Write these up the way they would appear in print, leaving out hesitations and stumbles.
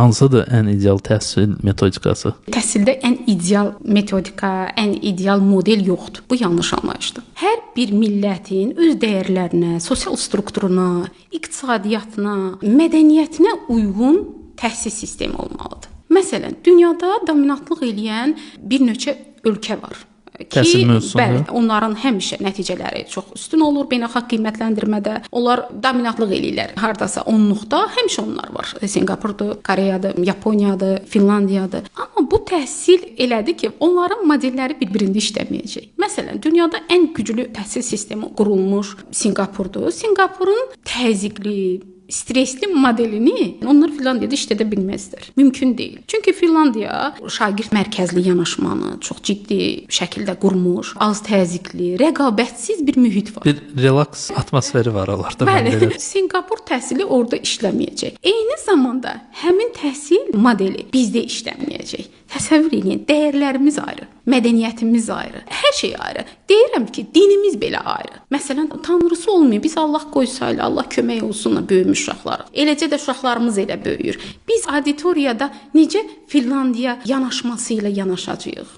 Hansıdır ən ideal təhsil metodikası? Təhsildə ən ideal metodika, ən ideal model yoxdur. Bu yanlış anlayışdır. Hər bir millətin öz dəyərlərinə, sosial strukturuna, iqtisadiyyatına, mədəniyyətinə uyğun təhsil sistemi olmalıdır. Məsələn, dünyada dominantlıq edən bir neçə ölkə var. Təhsil mövzusunda. Bəli, onların həmişə nəticələri çox üstün olur beynəlxalq qiymətləndirmədə. Onlar dominantlıq eləyirlər. Hardasa 10-luqda həmişə onlar var. Sinqapurdur, Koreyadır, Yaponiyadır, Finlandiyadır. Amma bu təhsil elədi ki, onların modelləri bir-birində işləməyəcək. Məsələn, dünyada ən güclü təhsil sistemi qurulmuş Sinqapurdur. Sinqapurun təzyiqli, stresli modelini onlar Finlandiyada işlədə bilməzlər. Mümkün deyil. Çünki Finlandiya şagird mərkəzli yanaşmanı çox ciddi şəkildə qurmuş, az təzyiqli, rəqabətsiz bir mühit var. Bir relaks atmosferi var onlarda. Bəli, Sinqapur təhsili orada işləməyəcək. Eyni zamanda həmin təhsil modeli bizdə işləməyəcək. Təsəvvür edin, dəyərlərimiz ayrı, mədəniyyətimiz ayrı, hər şey ayrı. Deyirəm ki, dinimiz belə ayrı. Məsələn, tanrısı olmuyor. Biz Allah qoysaydı, Allah kömək olsun böyümüş uşaqlar. Eləcə də uşaqlarımız elə böyüyür. Biz auditoriyada necə Finlandiya yanaşması ilə yanaşacağıq?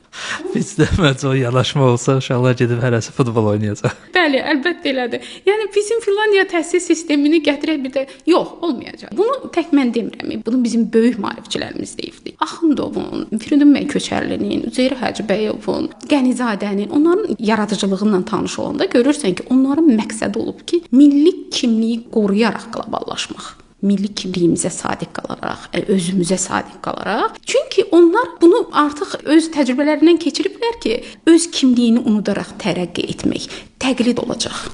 Bizdə məcə o yanaşma olsa, uşaqlar gedib hərəsi futbol oynayacaq. Bəli, əlbəttə elədir. Yəni bizim Finlandiya təhsil sistemini gətirək bir də yox, olmayacaq. Bunu tək mən demirəm. Bunu bizim böyük maarifçilərimiz deyibdi. Axundovun, Firidun bəy Köçərlinin, Üzeyir Hacıbəyovun, Qənizadənin, onların yaradıcılığıyla tanış olanda görürsən ki, onların məqsədi olub ki, milli kimliyi qoruyaraq qloballaşmaq. Milli kimliyimizə sadiq qalaraq, özümüzə sadiq qalaraq. Çünki onlar bunu artıq öz təcrübələrindən keçiriblər ki, öz kimliyini unudaraq tərəqqi etmək təqlid olacaq.